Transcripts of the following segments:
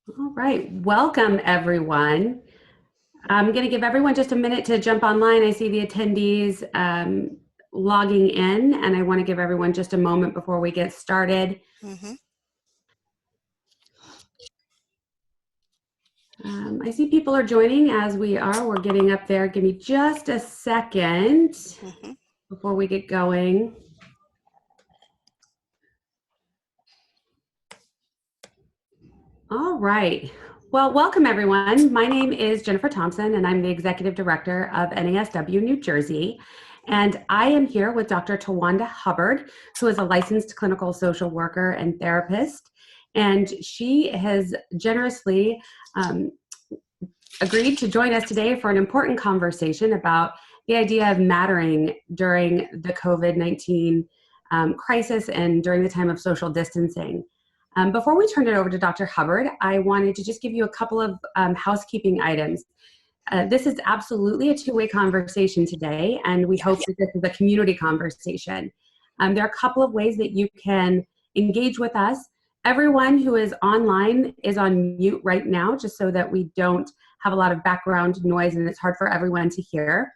All right, welcome everyone. I'm going to give everyone just a minute to jump online. I see the attendees logging in, and I want to give everyone just a moment before we get started. I see people are joining as we are. We're getting up there. Give me just a second before we get going. All right. Well, welcome everyone. My name is Jennifer Thompson, and I'm the Executive Director of NASW New Jersey. And I am here with Dr. Tawanda Hubbard, who is a licensed clinical social worker and therapist. And she has generously agreed to join us today for an important conversation about the idea of mattering during the COVID-19 crisis and during the time of social distancing. Before we turn it over to Dr. Hubbard, I wanted to just give you a couple of housekeeping items. This is absolutely a two-way conversation today, and we hope that this is a community conversation. There are a couple of ways that you can engage with us. Everyone who is online is on mute right now, just so that we don't have a lot of background noise and it's hard for everyone to hear.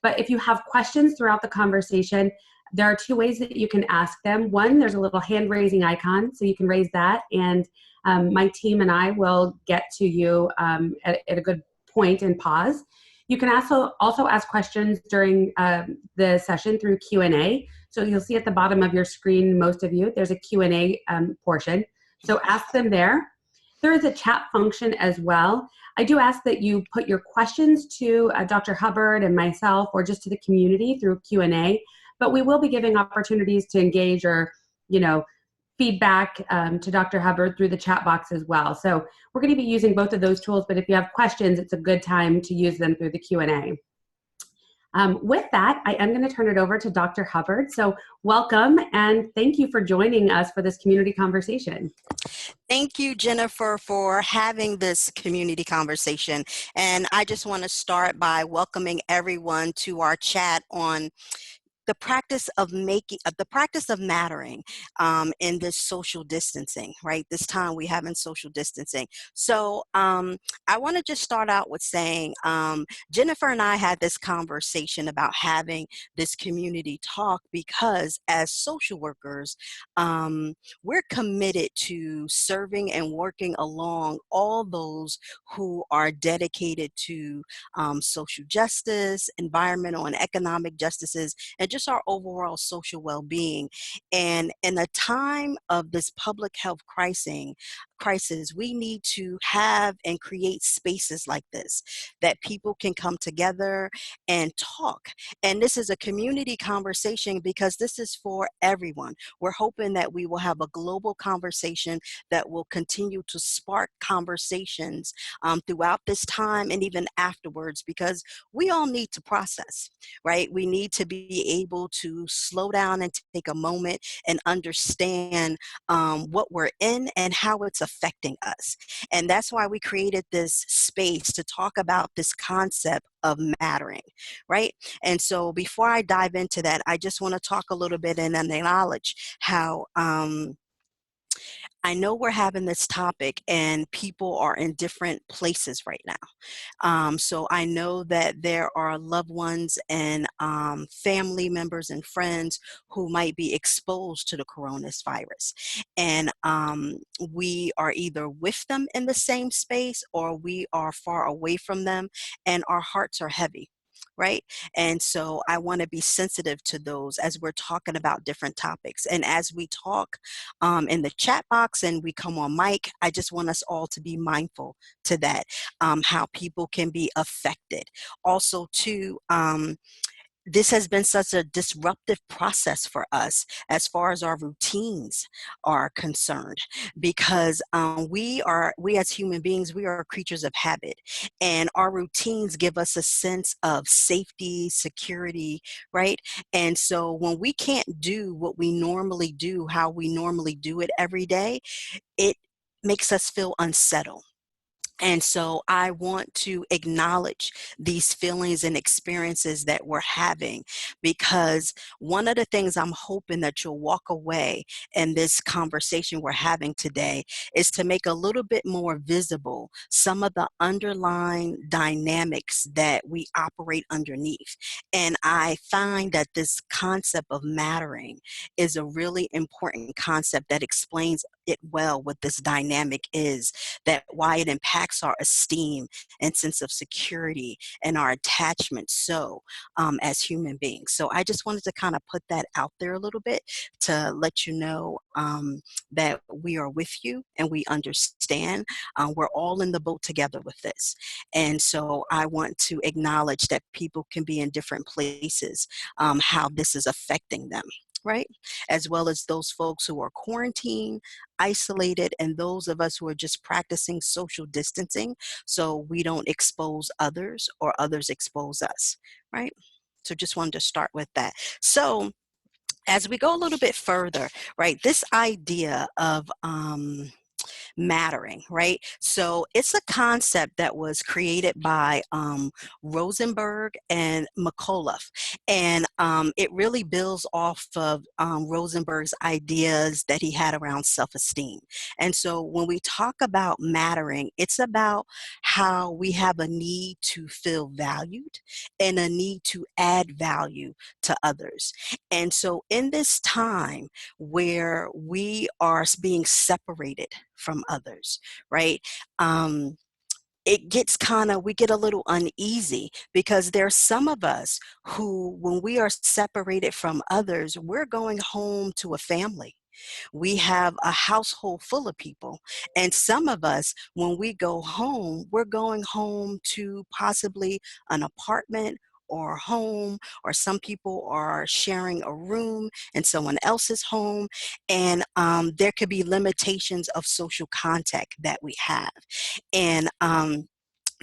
But if you have questions throughout the conversation, there are two ways that you can ask them. One, there's a little hand raising icon, so you can raise that, and my team and I will get to you at a good point and pause. You can also ask questions during the session through Q&A. So you'll see at the bottom of your screen, most of you, there's a Q&A portion. So ask them there. There is a chat function as well. I do ask that you put your questions to Dr. Hubbard and myself, or just to the community through Q&A. But we will be giving opportunities to engage or, feedback to Dr. Hubbard through the chat box as well. So we're going to be using both of those tools, but if you have questions, it's a good time to use them through the Q&A. With that, I am going to turn it over to Dr. Hubbard. So welcome, and thank you for joining us for this community conversation. Thank you, Jennifer, for having this community conversation. And I just want to start by welcoming everyone to our chat on the practice of mattering in this social distancing, right? This time we have in social distancing. So I want to just start out with saying, Jennifer and I had this conversation about having this community talk because as social workers, we're committed to serving and working along all those who are dedicated to social justice, environmental and economic justices, and just our overall social well-being. And in a time of this public health crisis, we need to have and create spaces like this that people can come together and talk. And this is a community conversation because this is for everyone. We're hoping that we will have a global conversation that will continue to spark conversations throughout this time and even afterwards, because we all need to process, right? We need to be able to slow down and take a moment and understand what we're in and how it's affecting us. And that's why we created this space to talk about this concept of mattering, right? And so before I dive into that, I just want to talk a little bit and acknowledge how I know we're having this topic and people are in different places right now. So I know that there are loved ones and family members and friends who might be exposed to the coronavirus. And we are either with them in the same space or we are far away from them and our hearts are heavy. Right. And so I want to be sensitive to those as we're talking about different topics. And as we talk in the chat box and we come on mic, I just want us all to be mindful to that, how people can be affected. Also, too, this has been such a disruptive process for us as far as our routines are concerned, because we as human beings, we are creatures of habit, and our routines give us a sense of safety, security, right? And so when we can't do what we normally do, how we normally do it every day, it makes us feel unsettled. And so I want to acknowledge these feelings and experiences that we're having, because one of the things I'm hoping that you'll walk away in this conversation we're having today is to make a little bit more visible some of the underlying dynamics that we operate underneath. And I find that this concept of mattering is a really important concept that explains it well what this dynamic is, that why it impacts our esteem and sense of security and our attachment as human beings. So I just wanted to kind of put that out there a little bit to let you know that we are with you and we understand. We're all in the boat together with this. And so I want to acknowledge that people can be in different places, how this is affecting them, right? As well as those folks who are quarantined, isolated, and those of us who are just practicing social distancing so we don't expose others or others expose us, right? So just wanted to start with that. So as we go a little bit further, right, this idea of mattering, right? So it's a concept that was created by Rosenberg and McAuliffe. And it really builds off of Rosenberg's ideas that he had around self-esteem. And so when we talk about mattering, it's about how we have a need to feel valued and a need to add value to others. And so in this time where we are being separated from others, right? It gets we get a little uneasy because there's some of us who, when we are separated from others, we're going home to a family. We have a household full of people. And some of us, when we go home, we're going home to possibly an apartment or home, or some people are sharing a room in someone else's home. And there could be limitations of social contact that we have. And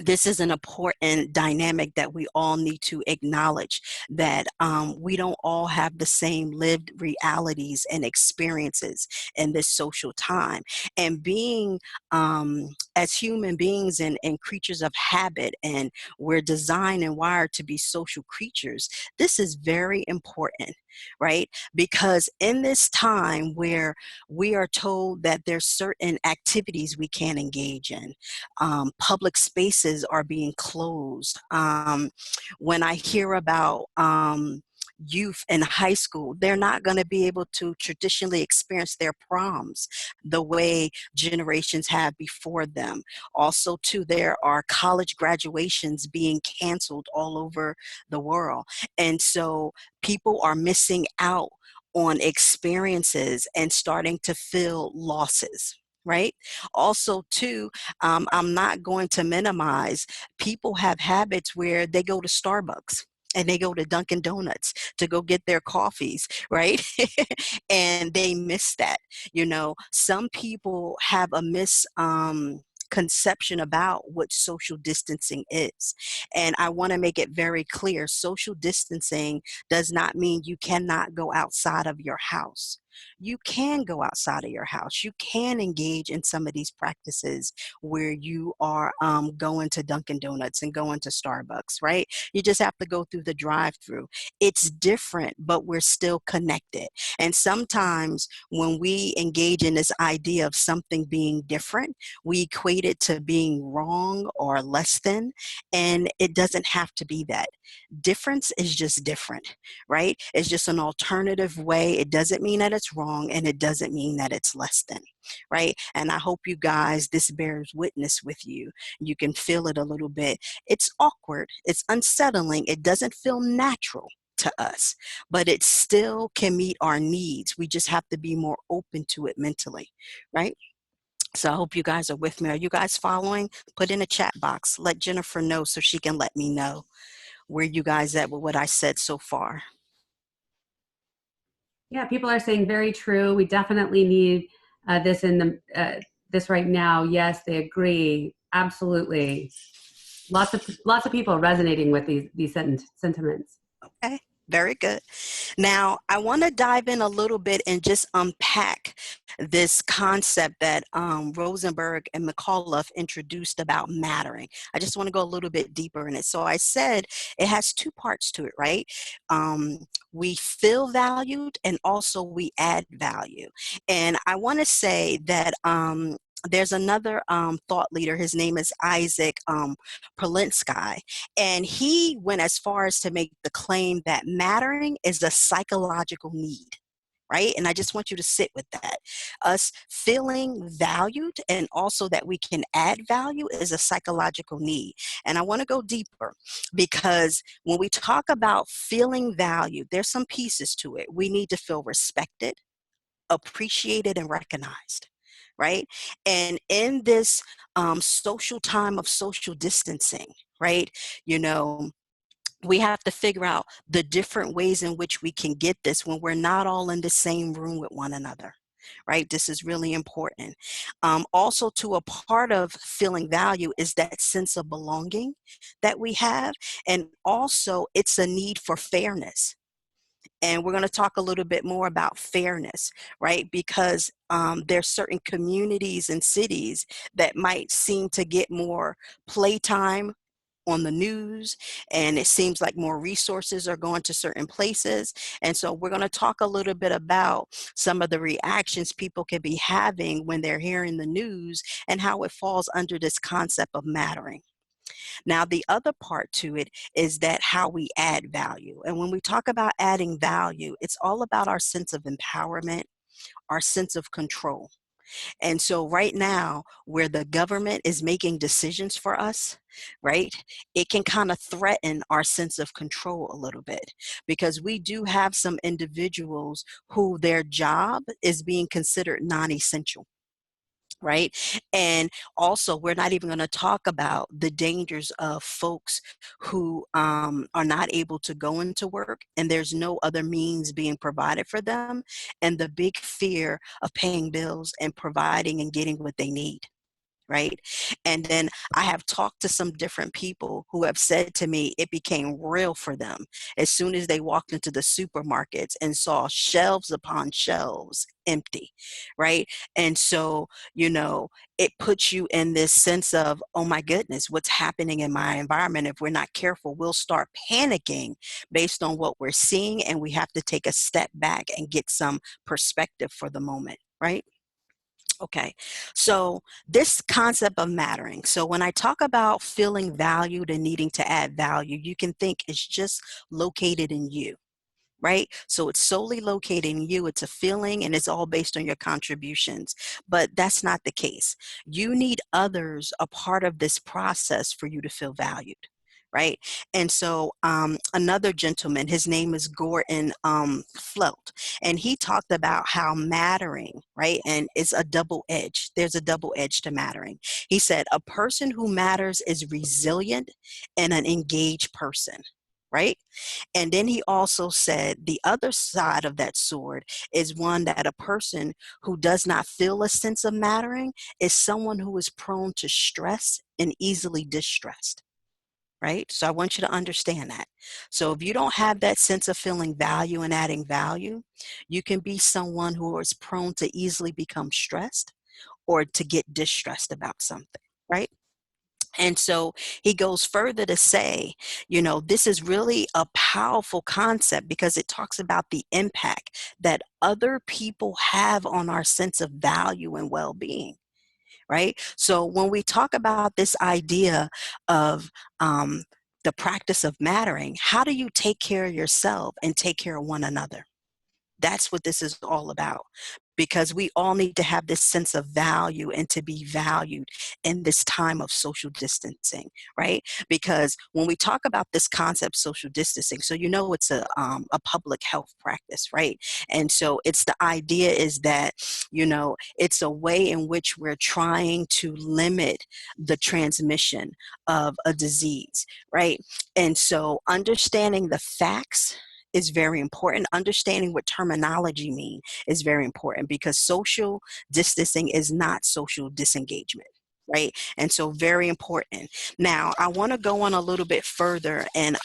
this is an important dynamic that we all need to acknowledge, that we don't all have the same lived realities and experiences in this social time. And being as human beings and creatures of habit, and we're designed and wired to be social creatures, this is very important, right? Because in this time where we are told that there's certain activities we can't engage in, public spaces are being closed. When I hear about youth in high school, they're not going to be able to traditionally experience their proms the way generations have before them. Also, too, there are college graduations being canceled all over the world. And so people are missing out on experiences and starting to feel losses, right? Also, too, I'm not going to minimize, people have habits where they go to Starbucks and they go to Dunkin' Donuts to go get their coffees, right? And they miss that. You know, some people have a conception about what social distancing is. And I want to make it very clear, social distancing does not mean you cannot go outside of your house. You can go outside of your house. You can engage in some of these practices where you are going to Dunkin' Donuts and going to Starbucks, right? You just have to go through the drive-through. It's different, but we're still connected. And sometimes when we engage in this idea of something being different, we equate it to being wrong or less than, and it doesn't have to be that. Difference is just different, right? It's just an alternative way. It doesn't mean that it's wrong, and it doesn't mean that it's less than, right? And I hope you guys, this bears witness with you. You can feel it a little bit. It's awkward. It's unsettling. It doesn't feel natural to us, but it still can meet our needs. We just have to be more open to it mentally, right? So I hope you guys are with me. Are you guys following? Put in a chat box. Let Jennifer know so she can let me know where you guys at with what I said so far. Yeah, people are saying very true. We definitely need this in this right now. Yes, they agree. Absolutely. Lots of people resonating with these sentiments. Okay. Very good. Now, I want to dive in a little bit and just unpack this concept that Rosenberg and McAuliffe introduced about mattering. I just want to go a little bit deeper in it. So I said it has two parts to it, right? We feel valued and also we add value. And I want to say that there's another thought leader. His name is Isaac Perlinsky, and he went as far as to make the claim that mattering is a psychological need. Right? And I just want you to sit with that. Us feeling valued and also that we can add value is a psychological need. And I want to go deeper because when we talk about feeling valued, there's some pieces to it. We need to feel respected, appreciated, and recognized. Right? And in this social time of social distancing, right? You know, we have to figure out the different ways in which we can get this when we're not all in the same room with one another. Right? This is really important. Also, to a part of feeling value is that sense of belonging that we have. And also, it's a need for fairness. And we're going to talk a little bit more about fairness, right? Because there's certain communities and cities that might seem to get more playtime on the news, and it seems like more resources are going to certain places. And so we're going to talk a little bit about some of the reactions people can be having when they're hearing the news and how it falls under this concept of mattering. Now, the other part to it is that how we add value. And when we talk about adding value, it's all about our sense of empowerment, our sense of control. And so right now, where the government is making decisions for us, right, it can kind of threaten our sense of control a little bit because we do have some individuals who their job is being considered non-essential. Right. And also, we're not even going to talk about the dangers of folks who are not able to go into work and there's no other means being provided for them, and the big fear of paying bills and providing and getting what they need. Right. And then I have talked to some different people who have said to me it became real for them as soon as they walked into the supermarkets and saw shelves upon shelves empty. Right. And so, you know, it puts you in this sense of, oh my goodness, what's happening in my environment? If we're not careful, we'll start panicking based on what we're seeing. And we have to take a step back and get some perspective for the moment. Right. Okay, so this concept of mattering. So when I talk about feeling valued and needing to add value, you can think it's just located in you, right? So it's solely located in you. It's a feeling and it's all based on your contributions. But that's not the case. You need others a part of this process for you to feel valued. Right. And so another gentleman, his name is Gordon Float, and he talked about how mattering, right, and it's a double edge. There's a double edge to mattering. He said, a person who matters is resilient and an engaged person. Right. And then he also said the other side of that sword is one that a person who does not feel a sense of mattering is someone who is prone to stress and easily distressed. Right? So I want you to understand that. So if you don't have that sense of feeling value and adding value, you can be someone who is prone to easily become stressed or to get distressed about something. Right? And so he goes further to say, you know, this is really a powerful concept because it talks about the impact that other people have on our sense of value and well-being. Right? So when we talk about this idea of the practice of mattering, how do you take care of yourself and take care of one another? That's what this is all about, because we all need to have this sense of value and to be valued in this time of social distancing, right? Because when we talk about this concept, social distancing, so you know it's a public health practice, right? And so it's the idea is that, you know, it's a way in which we're trying to limit the transmission of a disease, right? And so understanding the facts is very important. Understanding what terminology mean is very important because social distancing is not social disengagement. Right. And so very important. Now, I want to go on a little bit further and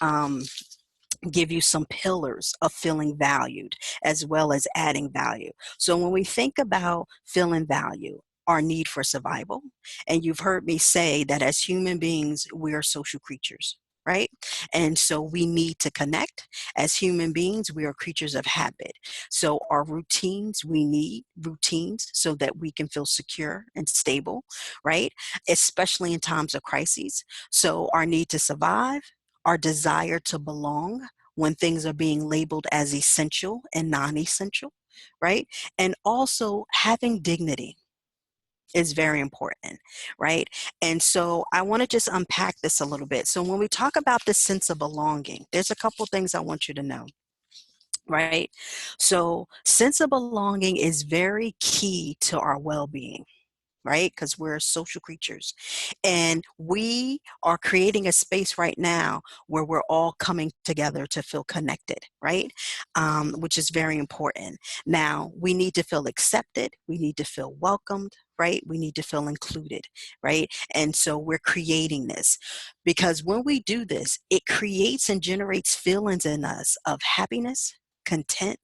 give you some pillars of feeling valued as well as adding value. So when we think about feeling value, our need for survival, and you've heard me say that as human beings, we are social creatures, right? And so we need to connect. As human beings, we are creatures of habit. So our routines, we need routines so that we can feel secure and stable, right? Especially in times of crises. So our need to survive, our desire to belong, when things are being labeled as essential and non-essential, right? And also having dignity is very important, right? And so I want to just unpack this a little bit. So when we talk about this sense of belonging, there's a couple things I want you to know, right? So sense of belonging is very key to our well-being, right? Because we're social creatures. And we are creating a space right now where we're all coming together to feel connected, right? Which is very important. Now, we need to feel accepted. We need to feel welcomed, right? We need to feel included, right? And so we're creating this because when we do this, it creates and generates feelings in us of happiness, content,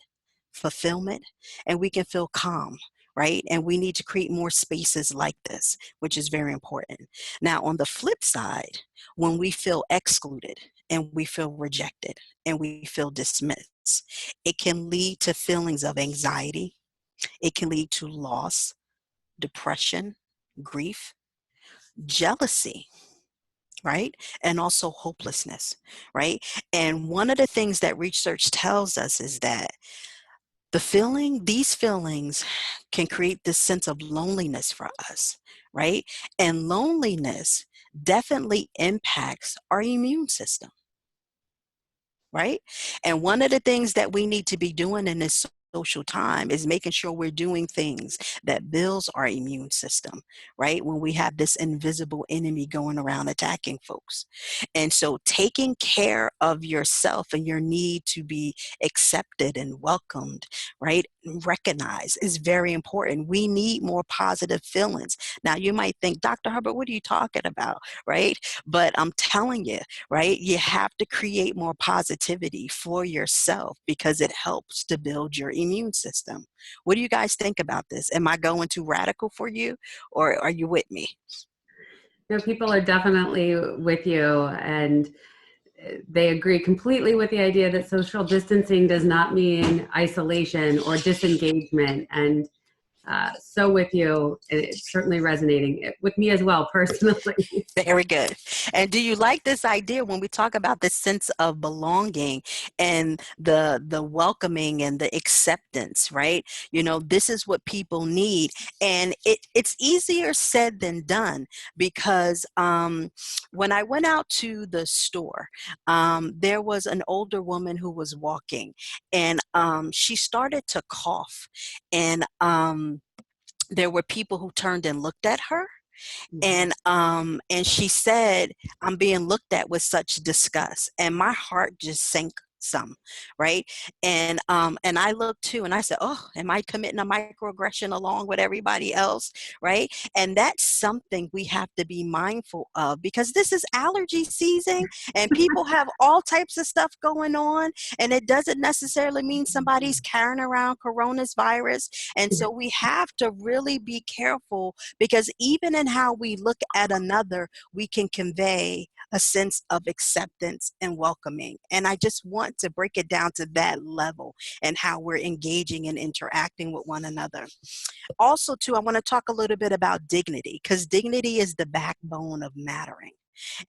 fulfillment, and we can feel calm, right? And we need to create more spaces like this, which is very important. Now, on the flip side, when we feel excluded and we feel rejected and we feel dismissed, it can lead to feelings of anxiety. It can lead to loss, depression, grief, jealousy, right? And also hopelessness, right? And one of the things that research tells us is that these feelings can create this sense of loneliness for us, right? And loneliness definitely impacts our immune system, right? And one of the things that we need to be doing in this social time is making sure we're doing things that builds our immune system, right? When we have this invisible enemy going around attacking folks. And so taking care of yourself and your need to be accepted and welcomed, right? Recognized is very important. We need more positive feelings. Now you might think, Dr. Hubbard, what are you talking about, right? But I'm telling you, right? You have to create more positivity for yourself because it helps to build your immune system. What do you guys think about this? Am I going too radical for you, or are you with me? No, people are definitely with you, and they agree completely with the idea that social distancing does not mean isolation or disengagement. And so with you, it's certainly resonating with me as well, personally. Very good. And do you like this idea when we talk about this sense of belonging and the welcoming and the acceptance, right? You know, this is what people need. And it's easier said than done because when I went out to the store, there was an older woman who was walking and she started to cough. And there were people who turned and looked at her, and she said, I'm being looked at with such disgust, and my heart just sank some, right? And I looked too and I said, oh, am I committing a microaggression along with everybody else, right? And that's something we have to be mindful of because this is allergy season and people have all types of stuff going on, and it doesn't necessarily mean somebody's carrying around coronavirus. And so we have to really be careful because even in how we look at another, we can convey a sense of acceptance and welcoming. And I just want to break it down to that level and how we're engaging and interacting with one another. Also, too, I want to talk a little bit about dignity because dignity is the backbone of mattering.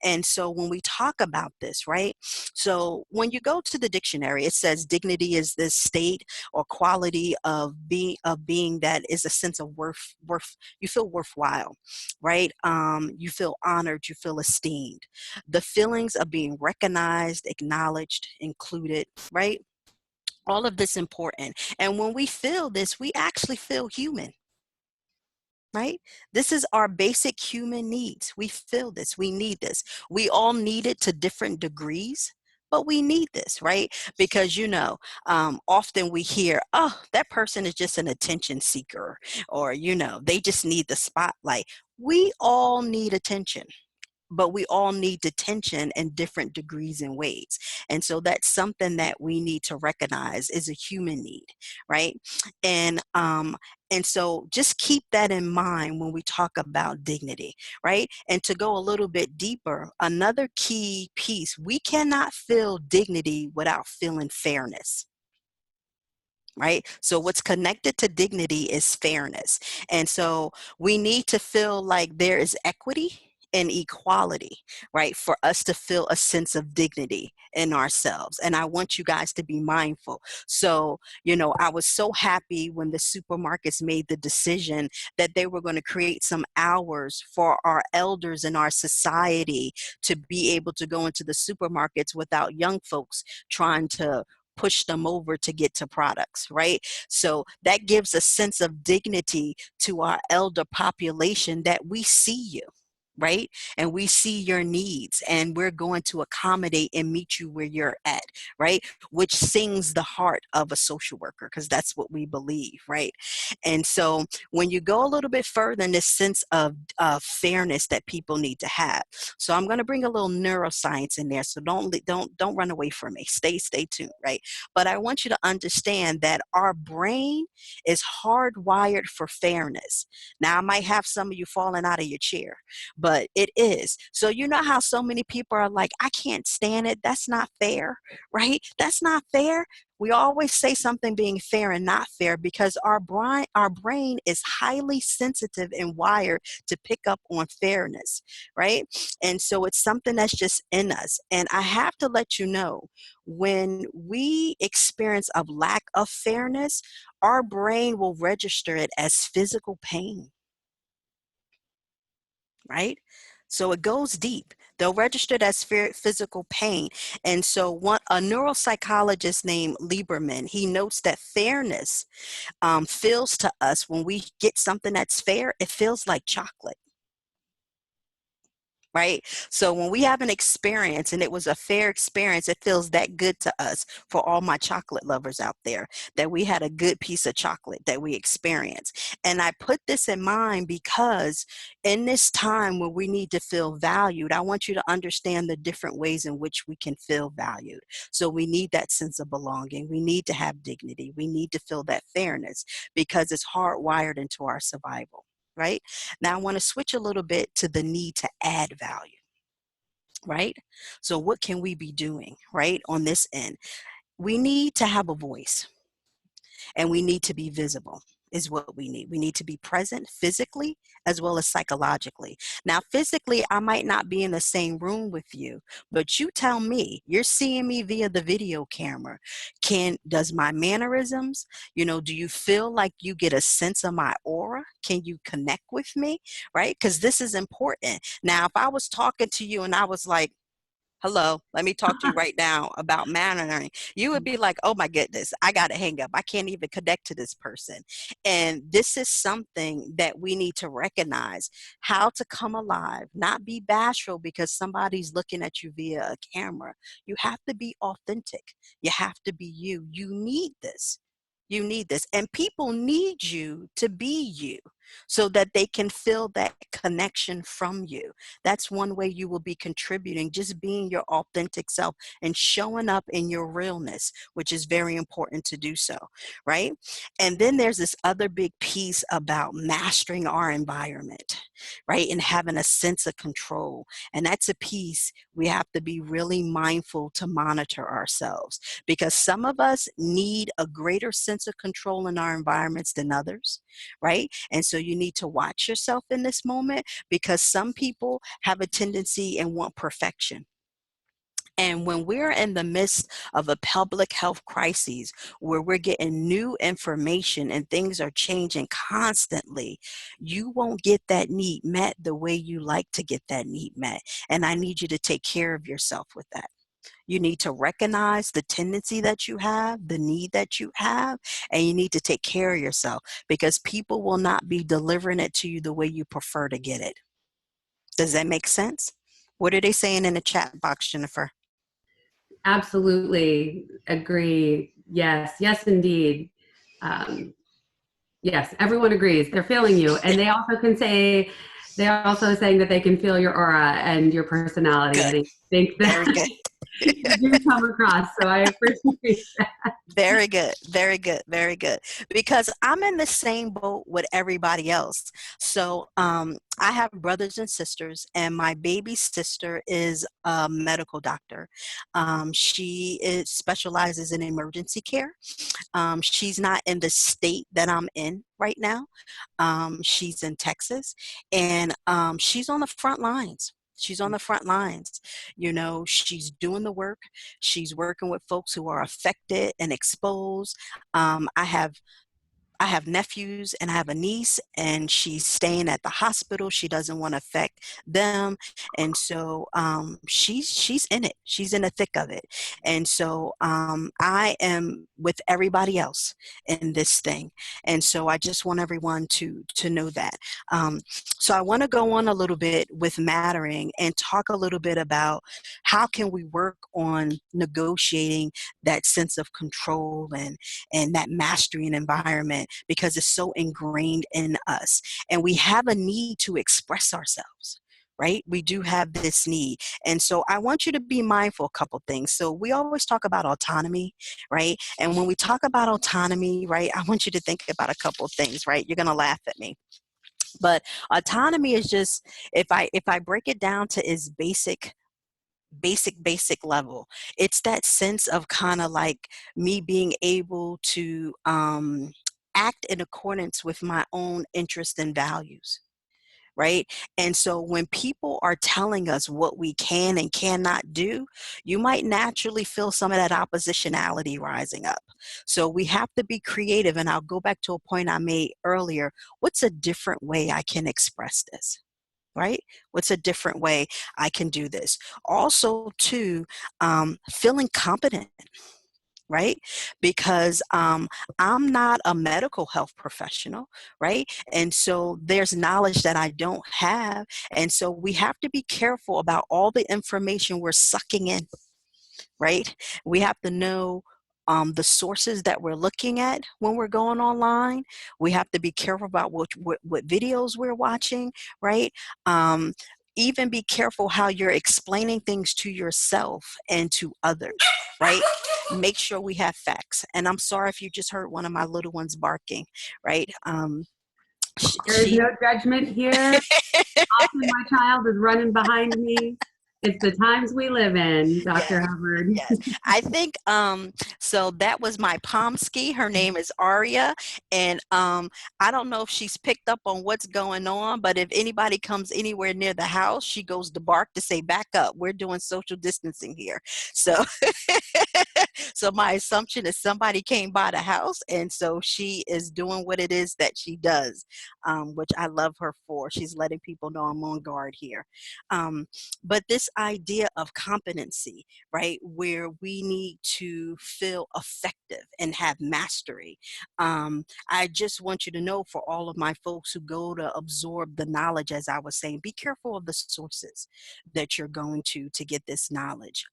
And so when we talk about this, right? So when you go to the dictionary, it says dignity is this state or quality of being that is a sense of worth. You feel worthwhile, right? You feel honored, you feel esteemed. The feelings of being recognized, acknowledged, included, right? All of this important. And when we feel this, we actually feel human, right? This is our basic human needs. We feel this, we need this. We all need it to different degrees, but we need this, right? Because, often we hear, oh, that person is just an attention seeker, or, they just need the spotlight. We all need attention. but we all need detention in different degrees and ways. And so that's something that we need to recognize is a human need, right? And and so just keep that in mind when we talk about dignity, right? And to go a little bit deeper, another key piece, we cannot feel dignity without feeling fairness. Right? So what's connected to dignity is fairness. And so we need to feel like there is equity and equality, right? For us to feel a sense of dignity in ourselves. And I want you guys to be mindful. So, you know, I was so happy when the supermarkets made the decision that they were going to create some hours for our elders in our society to be able to go into the supermarkets without young folks trying to push them over to get to products, right? So that gives a sense of dignity to our elder population that we see you, right? And we see your needs and we're going to accommodate and meet you where you're at, right? Which sings the heart of a social worker, because that's what we believe, right? And so when you go a little bit further in this sense of fairness that people need to have. So I'm going to bring a little neuroscience in there. So don't run away from me. Stay tuned, right? But I want you to understand that our brain is hardwired for fairness. Now I might have some of you falling out of your chair, but it is. So you know how so many people are like, I can't stand it. That's not fair, right? That's not fair. We always say something being fair and not fair because our brain is highly sensitive and wired to pick up on fairness, right? And so it's something that's just in us. And I have to let you know, when we experience a lack of fairness, our brain will register it as physical pain, right? So it goes deep. They'll register it as physical pain. And so a neuropsychologist named Lieberman, he notes that fairness feels to us when we get something that's fair, it feels like chocolate. Right? So when we have an experience and it was a fair experience, it feels that good to us, for all my chocolate lovers out there, that we had a good piece of chocolate that we experienced. And I put this in mind because in this time where we need to feel valued, I want you to understand the different ways in which we can feel valued. So we need that sense of belonging. We need to have dignity. We need to feel that fairness because it's hardwired into our survival. Right? Now I want to switch a little bit to the need to add value, right? So what can we be doing, right? On this end, we need to have a voice and we need to be visible is what we need. We need to be present physically as well as psychologically. Now, physically, I might not be in the same room with you, but you tell me, you're seeing me via the video camera. Does my mannerisms, do you feel like you get a sense of my aura? Can you connect with me? Right? Because this is important. Now, if I was talking to you and I was like, hello, let me talk to you right now about mannering, you would be like, oh my goodness, I got to hang up. I can't even connect to this person. And this is something that we need to recognize, how to come alive, not be bashful because somebody's looking at you via a camera. You have to be authentic. You have to be you. You need this. You need this. And people need you to be you so that they can feel that connection from you. That's one way you will be contributing, just being your authentic self and showing up in your realness, which is very important to do so, right? And then there's this other big piece about mastering our environment, right? And having a sense of control. And that's a piece we have to be really mindful to monitor ourselves, because some of us need a greater sense of control in our environments than others, right? And so you need to watch yourself in this moment, because some people have a tendency and want perfection. And when we're in the midst of a public health crisis where we're getting new information and things are changing constantly, you won't get that need met the way you like to get that need met. And I need you to take care of yourself with that. You need to recognize the tendency that you have, the need that you have, and you need to take care of yourself, because people will not be delivering it to you the way you prefer to get it. Does that make sense? What are they saying in the chat box, Jennifer? Absolutely agree. Yes, yes, indeed. Yes, everyone agrees. They're feeling you. And they also can say, They are also saying that they can feel your aura and your personality. Good. They think that Very good. you do come across. So I appreciate that. Very good, very good, very good. Because I'm in the same boat with everybody else. So I have brothers and sisters, and my baby sister is a medical doctor. Specializes in emergency care. She's not in the state that I'm in right now. She's in Texas, and she's on the front lines. She's on the front lines. You know, she's doing the work. She's working with folks who are affected and exposed. I have nephews and I have a niece, and she's staying at the hospital. She doesn't want to affect them, and so she's in it. She's in the thick of it, and so I am with everybody else in this thing, and so I just want everyone to know that. So I want to go on a little bit with mattering and talk a little bit about how can we work on negotiating that sense of control and that mastery and environment, because it's so ingrained in us. And we have a need to express ourselves, right? We do have this need. And so I want you to be mindful of a couple things. So we always talk about autonomy, right? And when we talk about autonomy, right, I want you to think about a couple of things, right? You're going to laugh at me. But autonomy is just, if I break it down to its basic level, it's that sense of kind of like me being able to act in accordance with my own interests and values, right? And so when people are telling us what we can and cannot do, you might naturally feel some of that oppositionality rising up. So we have to be creative, and I'll go back to a point I made earlier. What's a different way I can express this? Right? What's a different way I can do this? Also, too, feeling competent, right? Because I'm not a medical health professional, right? And so there's knowledge that I don't have. And so we have to be careful about all the information we're sucking in, right? We have to know the sources that we're looking at when we're going online. We have to be careful about what videos we're watching, right? Um, Even be careful how you're explaining things to yourself and to others, right? Make sure we have facts. And I'm sorry if you just heard one of my little ones barking, right? There is no She judgment here. Often my child is running behind me. It's the times we live in, Dr. Yes, Hubbard. yes. I think so that was my Pomsky. Her name is Aria. And I don't know if she's picked up on what's going on, but if anybody comes anywhere near the house, she goes to bark to say, back up. We're doing social distancing here. So so my assumption is somebody came by the house, and so she is doing what it is that she does, which I love her for. She's letting people know I'm on guard here. But this idea of competency, right, where we need to feel effective and have mastery. I just want you to know, for all of my folks who go to absorb the knowledge, as I was saying, be careful of the sources that you're going to get this knowledge.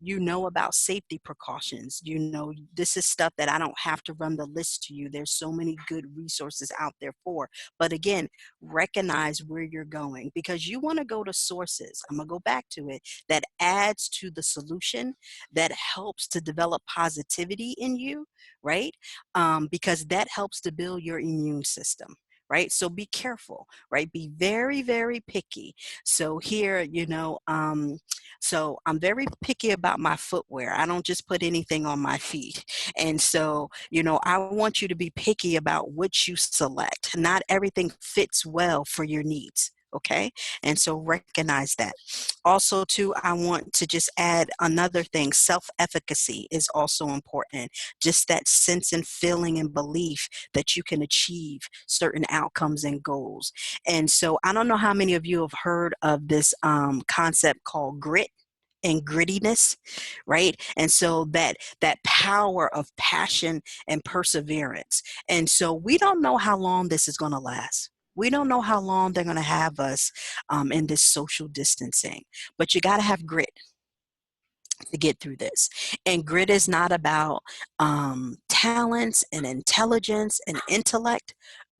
You know about safety precautions. You know, this is stuff that I don't have to run the list to you. There's so many good resources out there for. But again, recognize where you're going, because you want to go to sources. I'm going to go back to it, that adds to the solution, that helps to develop positivity in you, right? Because that helps to build your immune system. Right. So be careful, right? Be very, very picky. So here, so I'm very picky about my footwear. I don't just put anything on my feet. And so, I want you to be picky about what you select. Not everything fits well for your needs. Okay. And so recognize that. Also, too, I want to just add another thing. Self-efficacy is also important. Just that sense and feeling and belief that you can achieve certain outcomes and goals. And so I don't know how many of you have heard of this concept called grit and grittiness, right? And so that power of passion and perseverance. And so we don't know how long this is going to last. We don't know how long they're going to have us in this social distancing, but you got to have grit to get through this. And grit is not about talents and intelligence and intellect.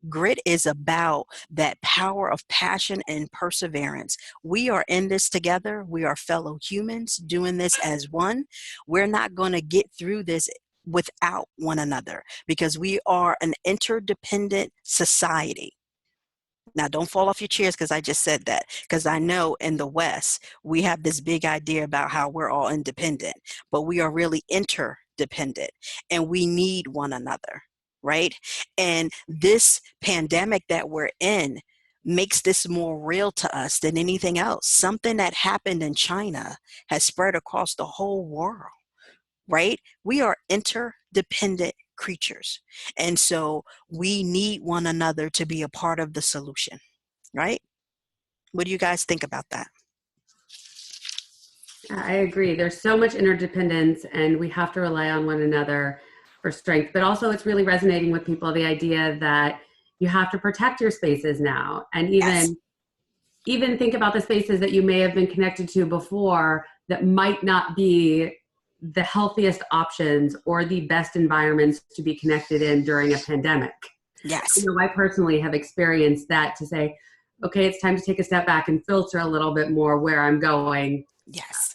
Grit is about that power of passion and perseverance. We are in this together. We are fellow humans doing this as one. We're not going to get through this without one another because we are an interdependent society. Now, don't fall off your chairs because I just said that, because I know in the West, we have this big idea about how we're all independent, but we are really interdependent and we need one another, right? And this pandemic that we're in makes this more real to us than anything else. Something that happened in China has spread across the whole world, right? We are interdependent creatures. And so we need one another to be a part of the solution, right? What do you guys think about that? I agree. There's so much interdependence, and we have to rely on one another for strength. But also, it's really resonating with people the idea that you have to protect your spaces now, and Yes. even think about the spaces that you may have been connected to before that might not be the healthiest options or the best environments to be connected in during a pandemic. Yes. I personally have experienced that, to say, okay, it's time to take a step back and filter a little bit more where I'm going. Yes.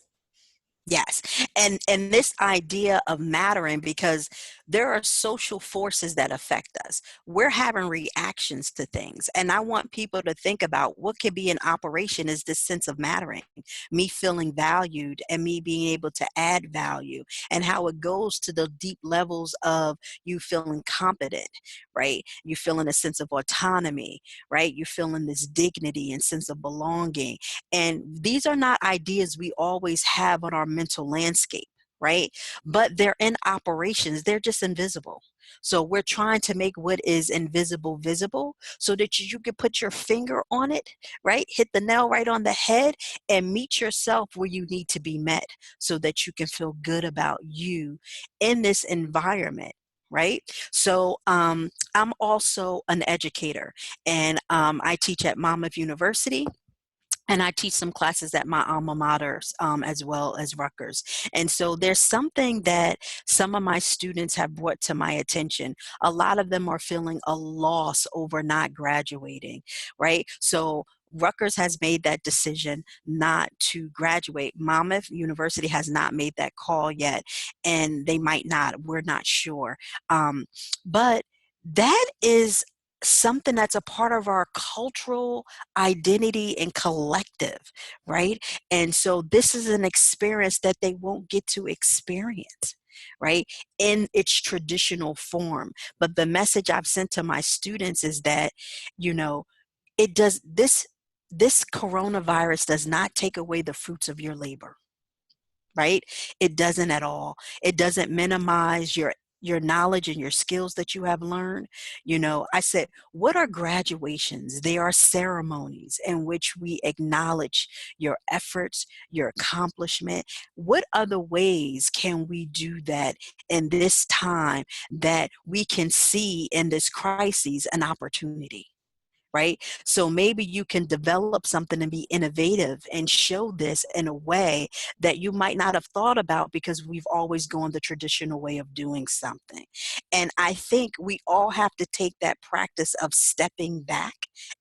Yes. And this idea of mattering, because there are social forces that affect us. We're having reactions to things. And I want people to think about what could be in operation is this sense of mattering, me feeling valued and me being able to add value, and how it goes to the deep levels of you feeling competent, right? You feeling a sense of autonomy, right? You feeling this dignity and sense of belonging. And these are not ideas we always have on our mental landscape, right? But they're in operations, they're just invisible. So we're trying to make what is invisible visible so that you can put your finger on it, right? Hit the nail right on the head and meet yourself where you need to be met so that you can feel good about you in this environment. Right. So I'm also an educator, and I teach at Monmouth University. And I teach some classes at my alma maters, as well as Rutgers. And so there's something that some of my students have brought to my attention. A lot of them are feeling a loss over not graduating, right? So Rutgers has made that decision not to graduate. Monmouth University has not made that call yet, and they might not. We're not sure. But that is something that's a part of our cultural identity and collective, right? And so this is an experience that they won't get to experience, right, in its traditional form. But the message I've sent to my students is that, you know, it does this coronavirus does not take away the fruits of your labor, right? It doesn't at all. It doesn't minimize your knowledge and your skills that you have learned. I said, what are graduations? They are ceremonies in which we acknowledge your efforts, your accomplishment. What other ways can we do that in this time that we can see in this crisis an opportunity? Right? So maybe you can develop something and be innovative and show this in a way that you might not have thought about because we've always gone the traditional way of doing something. And I think we all have to take that practice of stepping back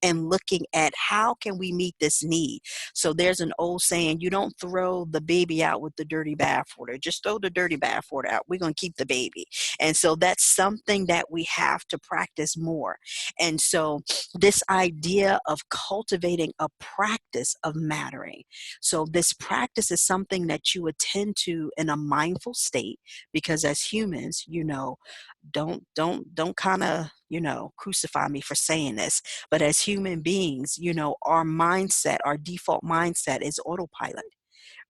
and looking at how can we meet this need. So there's an old saying, you don't throw the baby out with the dirty bathwater. Just throw the dirty bathwater out. We're going to keep the baby. And so that's something that we have to practice more. And so this idea of cultivating a practice of mattering. So this practice is something that you attend to in a mindful state, because as humans, don't kind of, crucify me for saying this, but as human beings, our mindset, our default mindset is autopilot,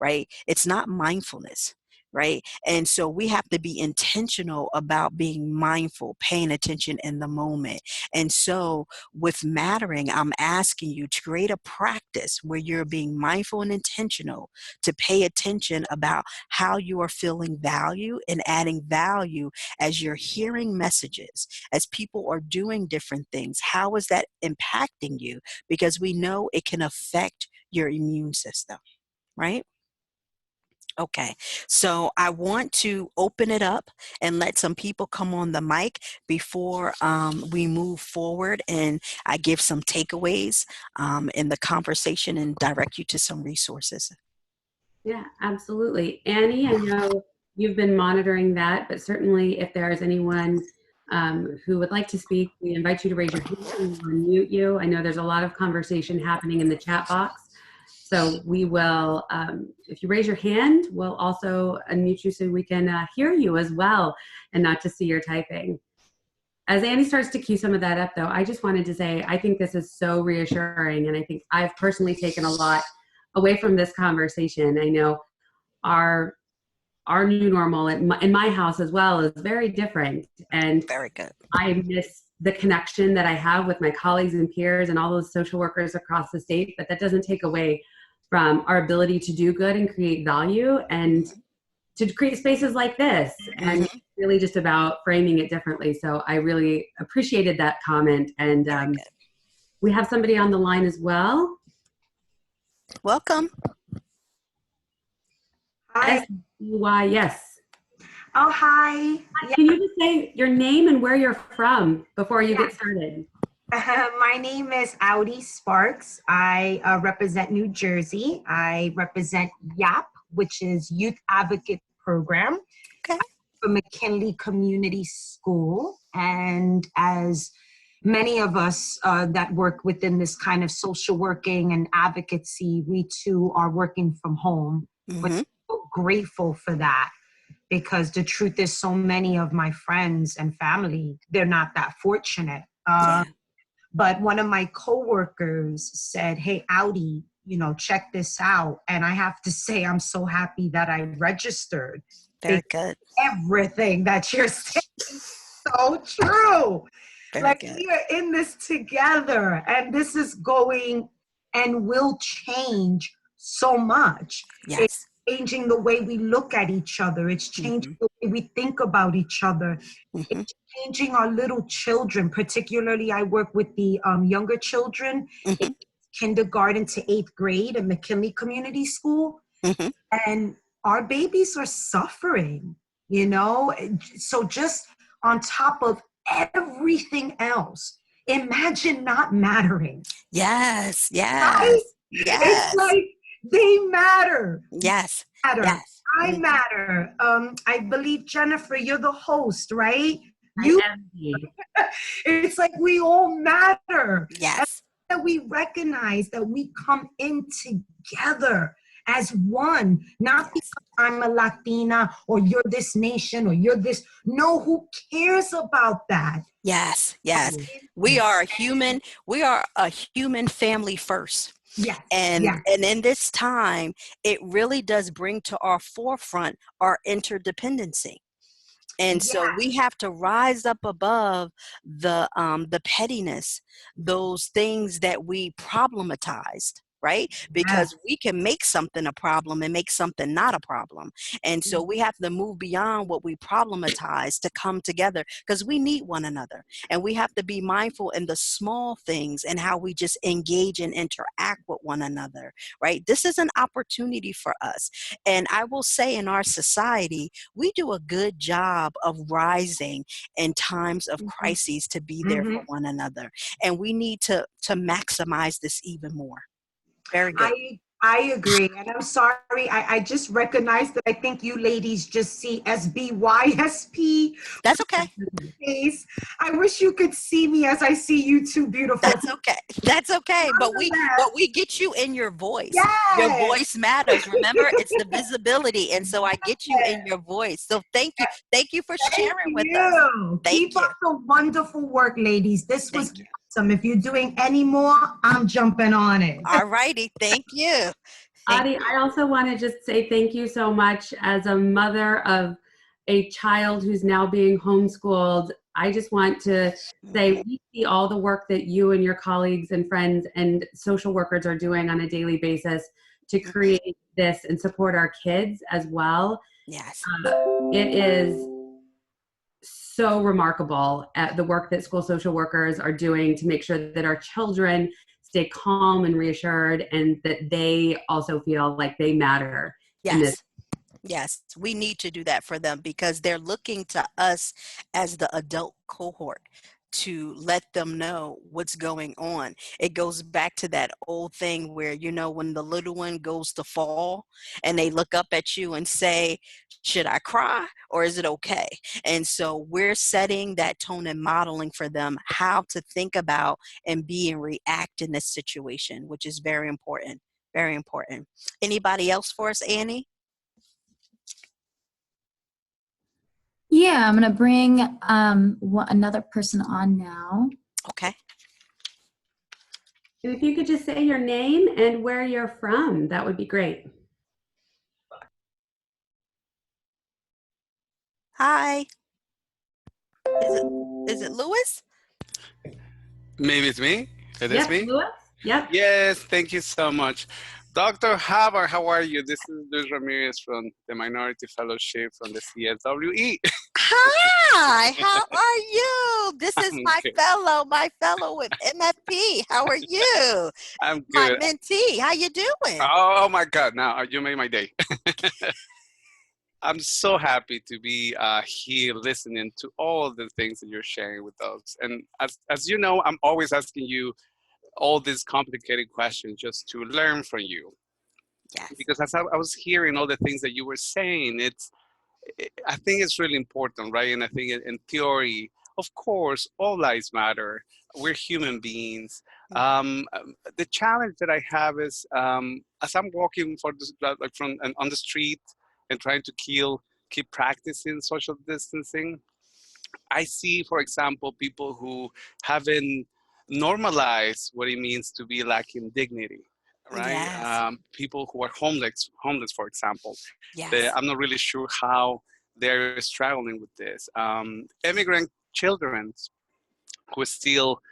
right? It's not mindfulness, right? And so we have to be intentional about being mindful, paying attention in the moment. And so with mattering, I'm asking you to create a practice where you're being mindful and intentional to pay attention about how you are feeling value and adding value as you're hearing messages, as people are doing different things. How is that impacting you? Because we know it can affect your immune system, right? Okay, so I want to open it up and let some people come on the mic before we move forward, and I give some takeaways in the conversation and direct you to some resources. Yeah, absolutely. Annie, I know you've been monitoring that, but certainly if there is anyone who would like to speak, we invite you to raise your hand and we'll unmute you. I know there's a lot of conversation happening in the chat box. So we will, if you raise your hand, we'll also unmute you so we can hear you as well and not just see your typing. As Annie starts to cue some of that up, though, I just wanted to say I think this is so reassuring, and I think I've personally taken a lot away from this conversation. I know our new normal in my house as well is very different, and Very good. I miss the connection that I have with my colleagues and peers and all those social workers across the state, but that doesn't take away from our ability to do good and create value and to create spaces like this. And Mm-hmm. really just about framing it differently. So I really appreciated that comment. And Very good. we have somebody on the line as well. Welcome. Hi. SBY, yes. Oh, hi. Hi, can you just say your name and where you're from before you get started? My name is Audi Sparks. I represent New Jersey. I represent YAP, which is Youth Advocate Program Okay. for McKinley Community School. And as many of us that work within this kind of social working and advocacy, we too are working from home. Mm-hmm. We're so grateful for that, because the truth is so many of my friends and family, they're not that fortunate. Yeah. But one of my coworkers said, hey, Audi, check this out. And I have to say, I'm so happy that I registered. Very good. Everything that you're saying is so true. Very good. We are in this together, and this is going and will change so much. Yes. It's changing the way we look at each other. It's changing the way we think about each other. Mm-hmm. It's changing our little children. Particularly, I work with the younger children, Mm-hmm. kindergarten to 8th grade at McKinley Community School. Mm-hmm. And our babies are suffering, So just on top of everything else, imagine not mattering. Yes. Yes. Right? Yes. It's like they matter. Yes. Matter. Yes. I matter. I believe, Jennifer, you're the host, right? I am indeed. It's like we all matter. Yes. And that we recognize that we come in together as one, not because I'm a Latina or you're this nation or you're this. No, who cares about that? Yes. Yes. We are a human. We are a human family first. Yes. And yes. and in this time, it really does bring to our forefront our interdependency. And so we have to rise up above the pettiness, those things that we problematized, right? Because we can make something a problem and make something not a problem. And so we have to move beyond what we problematize to come together, because we need one another. And we have to be mindful in the small things and how we just engage and interact with one another, right? This is an opportunity for us. And I will say, in our society, we do a good job of rising in times of crises to be there for one another. And we need to maximize this even more. Very good. I agree. And I'm sorry, I just recognized that I think you ladies just see SBYSP. That's okay. I wish you could see me as I see you two beautiful. That's okay. That's okay. But we get you in your voice. Yes. Your voice matters. Remember, it's the visibility. And so I get you in your voice. So thank you. Thank you for sharing with us. Keep up the wonderful work, ladies. This was awesome. If you're doing any more, I'm jumping on it. All righty. Thank you. Adi, I also want to just say thank you so much. As a mother of a child who's now being homeschooled, I just want to say we see all the work that you and your colleagues and friends and social workers are doing on a daily basis to create this and support our kids as well. Yes. It is so remarkable at the work that school social workers are doing to make sure that our children stay calm and reassured, and that they also feel like they matter. Yes. Yes, we need to do that for them because they're looking to us as the adult cohort to let them know what's going on. It goes back to that old thing where, when the little one goes to fall and they look up at you and say, should I cry or is it okay? And so we're setting that tone and modeling for them how to think about and be and react in this situation, which is very important. Very important. Anybody else for us, Annie? Yeah, I'm going to bring another person on now. Okay. And if you could just say your name and where you're from, that would be great. Hi. Is it Louis? Maybe it's me. It is Yep, me. Louis? Yep. Yes, thank you so much. Dr. Hubbard, how are you? This is Luis Ramirez from the Minority Fellowship from the CSWE. Hi, how are you? This is I'm my good. fellow with MFP. How are you? I'm My good. mentee. How you doing? Oh my God, now you made my day. I'm so happy to be here listening to all the things that you're sharing with us. And as you know, I'm always asking you all these complicated questions just to learn from you. Yes. Because as I was hearing all the things that you were saying, I think it's really important, right? And I think in theory, of course, all lives matter. We're human beings. The challenge that I have is as I'm walking for this, like from on the street and trying to keep practicing social distancing, I see, for example, people who haven't normalized what it means to be lacking dignity, right? Yes. People who are homeless, for example. Yes. I'm not really sure how they're struggling with this. Immigrant children who are still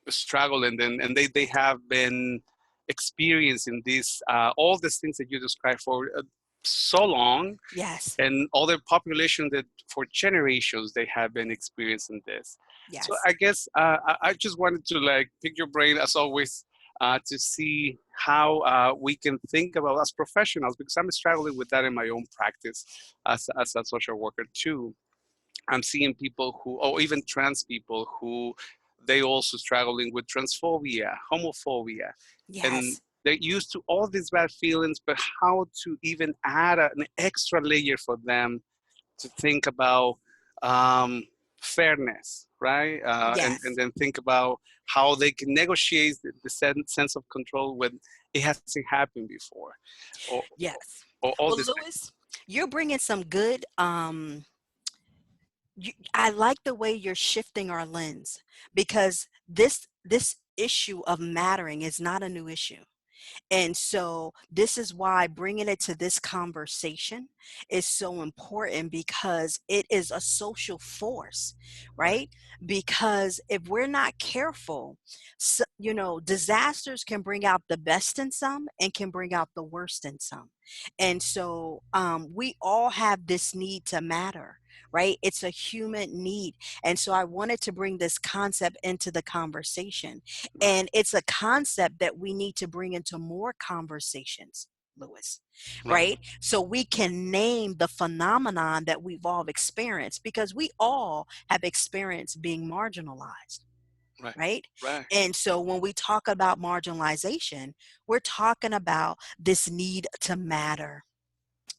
struggling, and they have been experiencing these all these things that you described for so long, Yes. and other population that for generations they have been experiencing this. Yes. So I guess I just wanted to pick your brain as always to see how we can think about as professionals, because I'm struggling with that in my own practice as a social worker too. I'm seeing people who, or even trans people who, they also struggling with transphobia, homophobia, and Yes. they're used to all these bad feelings, but how to even add an extra layer for them to think about fairness, right? Yes. And then think about how they can negotiate the sense of control when it hasn't happened before, or, Yes. or all Well, these things. Louis, you're bringing some good I like the way you're shifting our lens because this issue of mattering is not a new issue. And so this is why bringing it to this conversation is so important because it is a social force, right? Because if we're not careful, disasters can bring out the best in some and can bring out the worst in some. And so we all have this need to matter. Right? It's a human need. And so I wanted to bring this concept into the conversation. And it's a concept that we need to bring into more conversations, Louis, right? So we can name the phenomenon that we've all experienced because we all have experienced being marginalized. Right. Right. And so when we talk about marginalization, we're talking about this need to matter.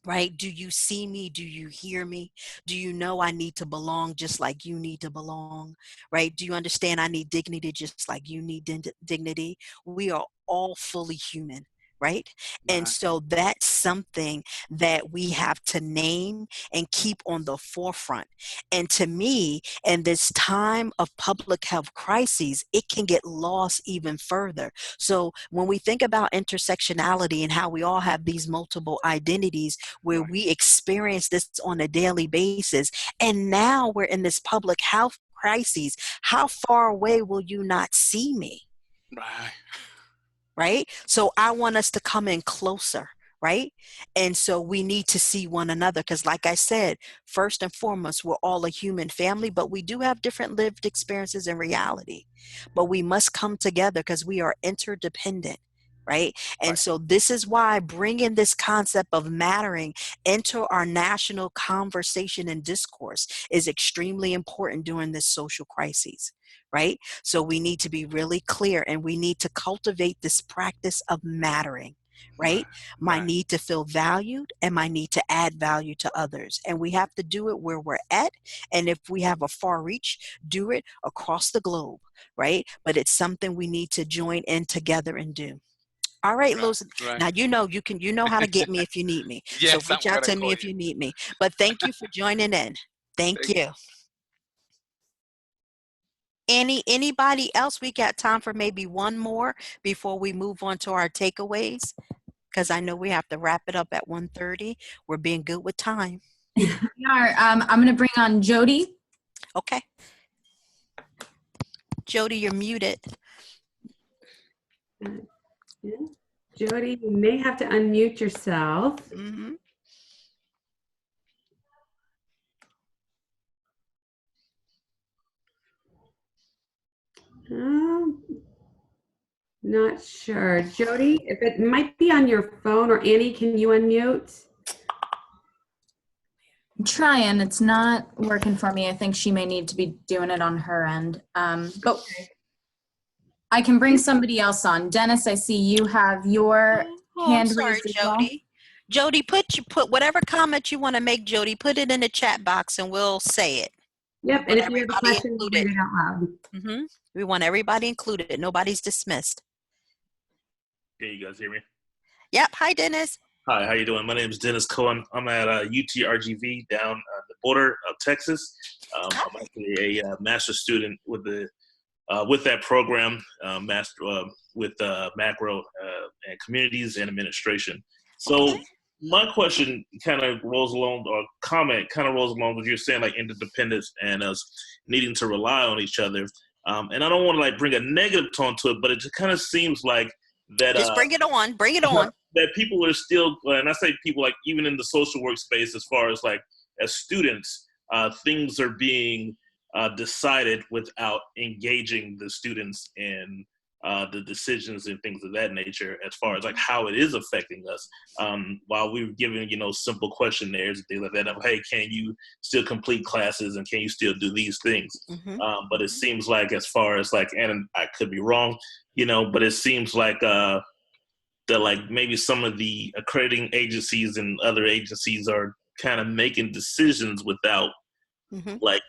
Right? Do you see me? Do you hear me? Do you know I need to belong just like you need to belong? Right? Do you understand I need dignity just like you need dignity? We are all fully human. Right? And Right. so that's something that we have to name and keep on the forefront. And to me, in this time of public health crises, it can get lost even further. So when we think about intersectionality and how we all have these multiple identities, where we experience this on a daily basis. And now we're in this public health crisis. How far away will you not see me? Right. Right? So I want us to come in closer. Right? And so we need to see one another because, like I said, first and foremost, we're all a human family, but we do have different lived experiences in reality. But we must come together because we are interdependent. right? And Right. so this is why bringing this concept of mattering into our national conversation and discourse is extremely important during this social crisis, right? So we need to be really clear, and we need to cultivate this practice of mattering, right? My Right. need to feel valued and my need to add value to others. And we have to do it where we're at. And if we have a far reach, do it across the globe, right? But it's something we need to join in together and do. All right, Right. Luz. Right. Now you know how to get me if you need me. So Yes, I'm reach out gonna to me call if you. you need me. But thank you for joining in. Thank Thank you. you. Anybody else? We got time for maybe one more before we move on to our takeaways, because I know we have to wrap it up at 1:30. We're being good with time. We are. I'm going to bring on Jody. Okay. Jody, you're muted. Yeah. Jody, you may have to unmute yourself. Mm-hmm. Um, Not sure. Jody, if it might be on your phone, or Annie, can you unmute? I'm trying. It's not working for me. I think she may need to be doing it on her end. But I can bring somebody else on. Dennis, I see you have your I'm hand sorry, raised as well. Jody. Jody, put whatever comment you want to make, Jody, put it in the chat box and we'll say it. Yep, We and want if you have a everybody question, we'll included. read it out loud. Mm-hmm. We want everybody included. Nobody's dismissed. Can you guys hear me? Yep. Hi, Dennis. Hi, how you doing? My name is Dennis Cohen. I'm at UTRGV down at the border of Texas. I'm actually a master's student with the with that program, with macro and communities and administration. So my question kind of rolls along, or comment kind of rolls along with you're saying, like interdependence and us needing to rely on each other. And I don't want to like bring a negative tone to it, but it just kind of seems like that. Just bring it on. Bring it on. That people are still, and I say people, like even in the social workspace, as far as like as students, things are being decided without engaging the students in the decisions and things of that nature, as far as like how it is affecting us. While we were giving, simple questionnaires and things like that of, hey, can you still complete classes and can you still do these things? Mm-hmm. But it seems like, as far as like, and I could be wrong, but it seems like that like maybe some of the accrediting agencies and other agencies are kind of making decisions without like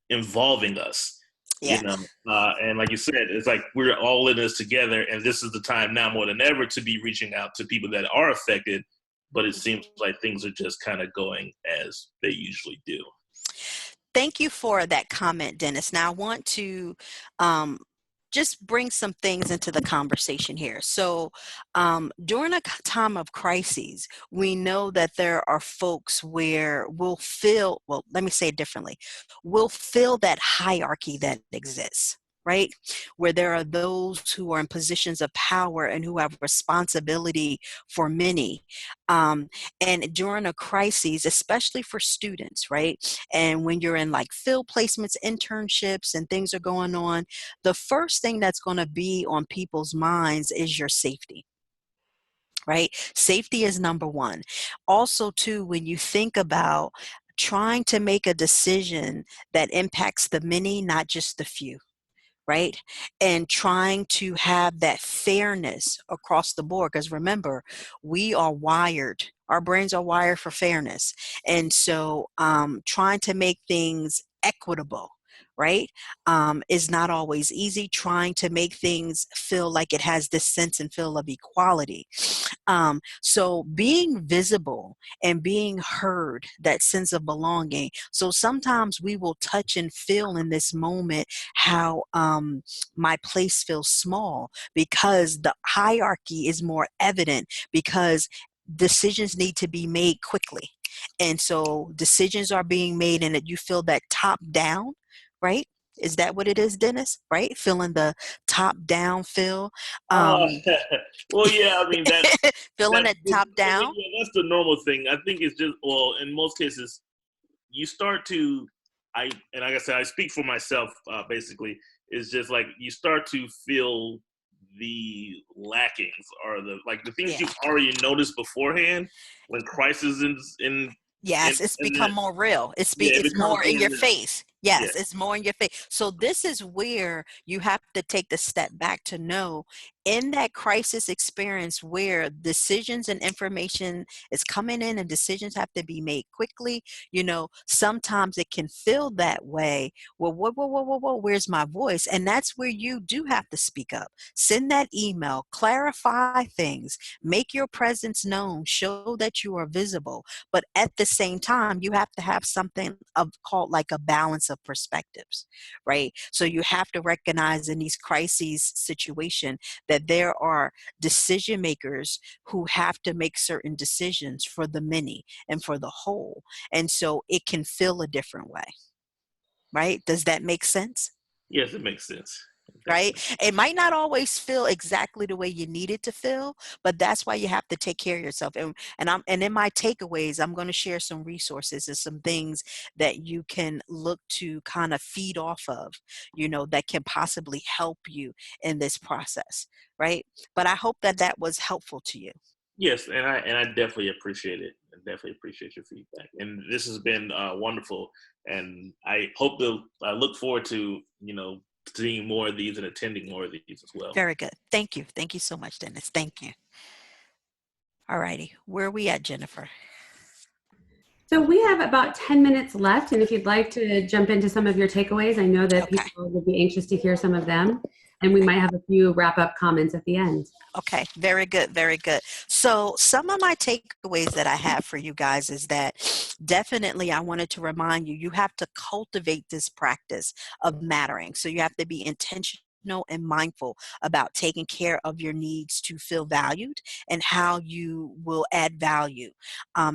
involving us, Yeah. And like you said, it's like we're all in this together, and this is the time now more than ever to be reaching out to people that are affected, but it seems like things are just kind of going as they usually do. Thank you for that comment, Dennis. Now I want to just bring some things into the conversation here. So during a time of crises, we know that there are folks where we'll feel, well, let me say it differently. We'll feel that hierarchy that exists, right? Where there are those who are in positions of power and who have responsibility for many. And during a crisis, especially for students, right? And when you're in like field placements, internships, and things are going on, the first thing that's going to be on people's minds is your safety. Right? Safety is number one. Also, too, when you think about trying to make a decision that impacts the many, not just the few, right? And trying to have that fairness across the board. Because remember, we are wired, our brains are wired for fairness. And so trying to make things equitable, right, is not always easy. Trying to make things feel like it has this sense and feel of equality. So being visible and being heard, that sense of belonging. So sometimes we will touch and feel in this moment how my place feels small because the hierarchy is more evident, because decisions need to be made quickly. And so decisions are being made and that you feel that top down, right? Is that what it is, Dennis? Right? Feeling the top down feel. Well, yeah, I mean Feeling that top down. Yeah, that's the normal thing. I think it's just, well, in most cases, you start to, and like I said, I speak for myself, basically, it's just like you start to feel the lackings or the things Yeah. you've already noticed beforehand when crisis is in Yes, it's become more real. it It's becomes more in more your real. face. Yeah. Yes, it's more in your face. So this is where you have to take the step back to know in that crisis experience where decisions and information is coming in and decisions have to be made quickly, sometimes it can feel that way. Well, whoa, where's my voice? And that's where you do have to speak up. Send that email, clarify things, make your presence known, show that you are visible. But at the same time, you have to have something called like a balance of perspectives, right? So you have to recognize in these crises situation that there are decision makers who have to make certain decisions for the many and for the whole. And so it can feel a different way, right? Does that make sense? Yes, it makes sense. Right? Definitely. It might not always feel exactly the way you need it to feel, but that's why you have to take care of yourself. And in my takeaways, I'm going to share some resources and some things that you can look to kind of feed off of, that can possibly help you in this process, right? But I hope that that was helpful to you. Yes, and I definitely appreciate it. I definitely appreciate your feedback. And this has been wonderful. And I look forward to seeing more of these and attending more of these as well. Very good. Thank you. Thank you so much, Dennis. Thank you. All righty. Where are we at, Jennifer? So we have about 10 minutes left, and if you'd like to jump into some of your takeaways, I know that Okay. people would be anxious to hear some of them, and we might have a few wrap-up comments at the end. Okay, very good, very good. So some of my takeaways that I have for you guys is that definitely I wanted to remind you, you have to cultivate this practice of mattering. So you have to be intentional and mindful about taking care of your needs to feel valued and how you will add value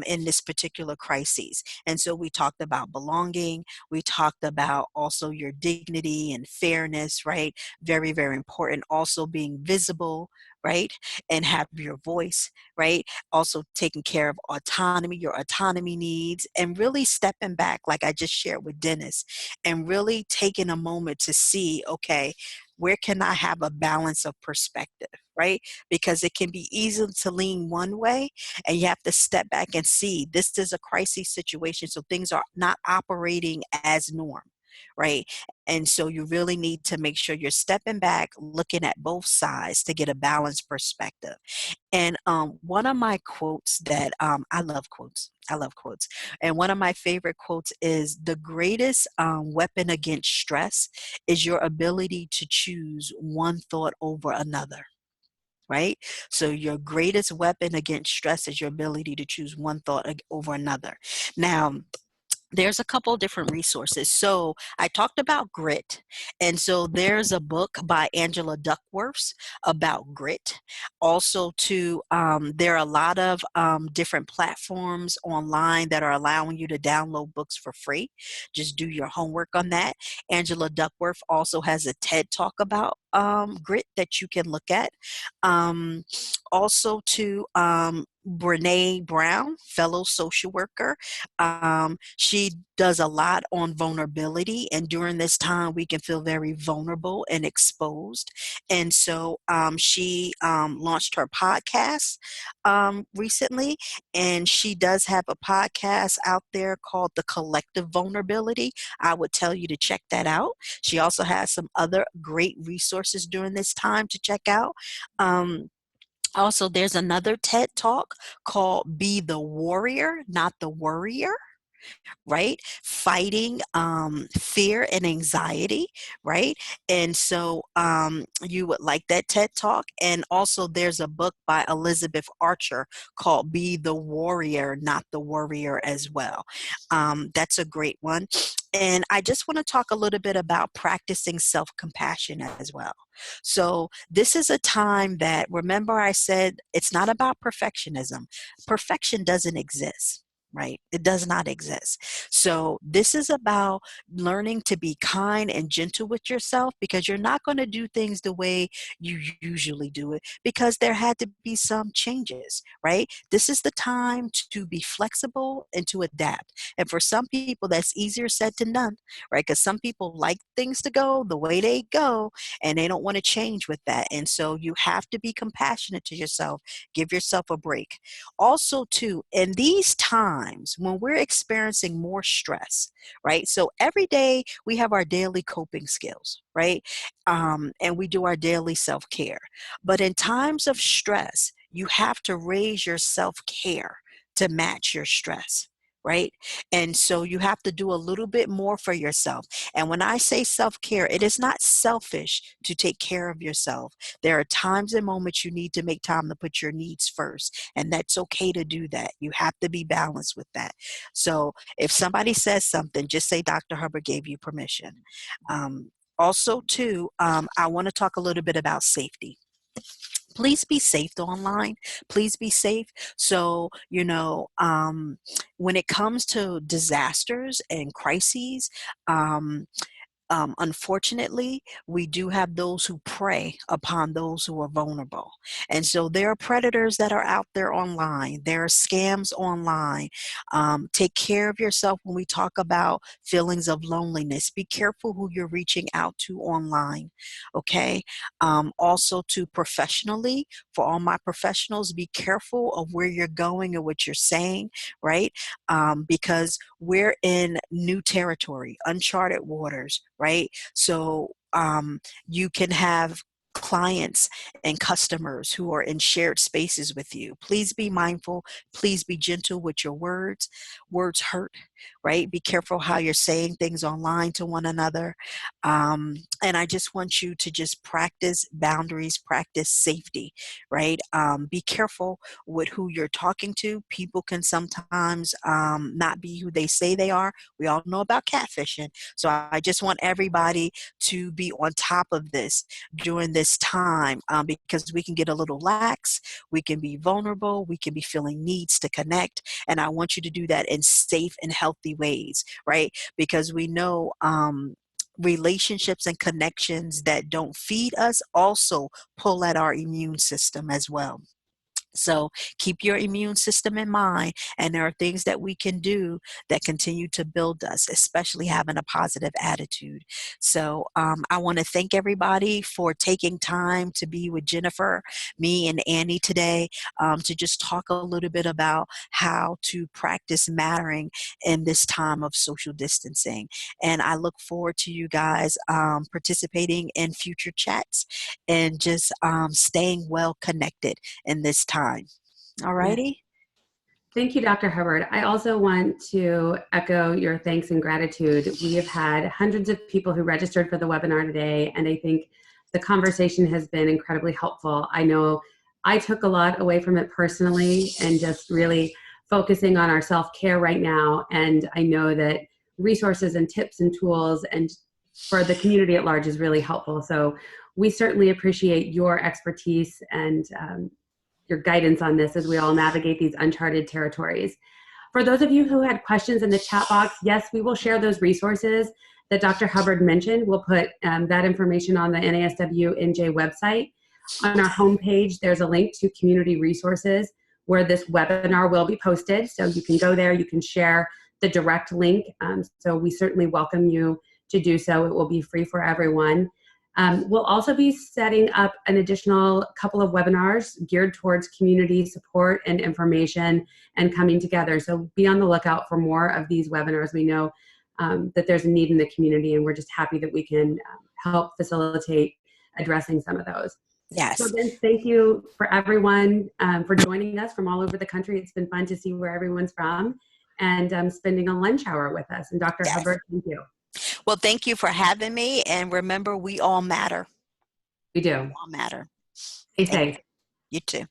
in this particular crisis. And so we talked about belonging. We talked about also your dignity and fairness, right? Very, very important. Also being visible, right? And have your voice, right? Also taking care of autonomy, your autonomy needs, and really stepping back, like I just shared with Dennis, and really taking a moment to see, okay, where can I have a balance of perspective, right? Because it can be easy to lean one way, and you have to step back and see this is a crisis situation, so things are not operating as norm, right? And so you really need to make sure you're stepping back, looking at both sides to get a balanced perspective. And one of my quotes that I love quotes. I love quotes. And one of my favorite quotes is the greatest weapon against stress is your ability to choose one thought over another. Right? So your greatest weapon against stress is your ability to choose one thought over another. Now, there's a couple different resources. So I talked about grit. And so there's a book by Angela Duckworth about grit. Also there are a lot of different platforms online that are allowing you to download books for free. Just do your homework on that. Angela Duckworth also has a TED Talk about grit that you can look at. Also Brene Brown, fellow social worker. She does a lot on vulnerability, and during this time we can feel very vulnerable and exposed. And so she launched her podcast recently, and she does have a podcast out there called The Collective Vulnerability. I would tell you to check that out. She also has some other great resources during this time to check out. Also, there's another TED Talk called Be the Warrior, Not the Worrier, right? Fighting fear and anxiety, right? And so you would like that TED Talk. And also there's a book by Elizabeth Archer called Be the Warrior, Not the Worrier as well. That's a great one. And I just want to talk a little bit about practicing self-compassion as well. So this is a time that, remember I said, it's not about perfectionism. Perfection doesn't exist. right? It does not exist. So this is about learning to be kind and gentle with yourself, because you're not going to do things the way you usually do it, because there had to be some changes, right? This is the time to be flexible and to adapt. And for some people, that's easier said than done, right? Because some people like things to go the way they go, and they don't want to change with that. And so you have to be compassionate to yourself. Give yourself a break. Also, too, in these times when we're experiencing more stress, right? So every day we have our daily coping skills, right? And we do our daily self-care. But in times of stress, you have to raise your self-care to match your stress, right? And so you have to do a little bit more for yourself. And when I say self-care, it is not selfish to take care of yourself. There are times and moments you need to make time to put your needs first, and that's okay to do that. You have to be balanced with that. So if somebody says something, just say Dr. Hubbard gave you permission. Also, too, I want to talk a little bit about safety. Please be safe online. Please be safe. So, when it comes to disasters and crises, unfortunately, we do have those who prey upon those who are vulnerable. And so there are predators that are out there online. There are scams online. Take care of yourself when we talk about feelings of loneliness. Be careful who you're reaching out to online, okay? Also, to professionally, for all my professionals, be careful of where you're going and what you're saying, right? Because we're in new territory, uncharted waters, right? So you can have clients and customers who are in shared spaces with you. Please be mindful. Please be gentle with your words. Words hurt, right? Be careful how you're saying things online to one another. And I just want you to just practice boundaries, practice safety, right? Be careful with who you're talking to. People can sometimes not be who they say they are. We all know about catfishing. So I just want everybody to be on top of this during this time, because we can get a little lax, we can be vulnerable, we can be feeling needs to connect. And I want you to do that in safe and healthy ways, right? Because we know relationships and connections that don't feed us also pull at our immune system as well. So keep your immune system in mind, and there are things that we can do that continue to build us, especially having a positive attitude. So I want to thank everybody for taking time to be with Jennifer, me, and Annie today, to just talk a little bit about how to practice mattering in this time of social distancing. And I look forward to you guys participating in future chats and just staying well connected in this time. All righty. Thank you, Dr. Hubbard. I also want to echo your thanks and gratitude. We have had hundreds of people who registered for the webinar today, and I think the conversation has been incredibly helpful. I know I took a lot away from it personally, and just really focusing on our self-care right now. And I know that resources and tips and tools and for the community at large is really helpful. So we certainly appreciate your expertise and your guidance on this as we all navigate these uncharted territories. For those of you who had questions in the chat box, yes, we will share those resources that Dr. Hubbard mentioned. We'll put that information on the NASW NJ website. On our homepage, there's a link to community resources where this webinar will be posted. So you can go there, you can share the direct link. So we certainly welcome you to do so. It will be free for everyone. We'll also be setting up an additional couple of webinars geared towards community support and information and coming together. So be on the lookout for more of these webinars. We know that there's a need in the community, and we're just happy that we can help facilitate addressing some of those. Yes. So then thank you for everyone for joining us from all over the country. It's been fun to see where everyone's from, and spending a lunch hour with us. And Dr. Yes. Hubbard, thank you. Well, thank you for having me. And remember, we all matter. We do. We all matter. Stay safe. You too.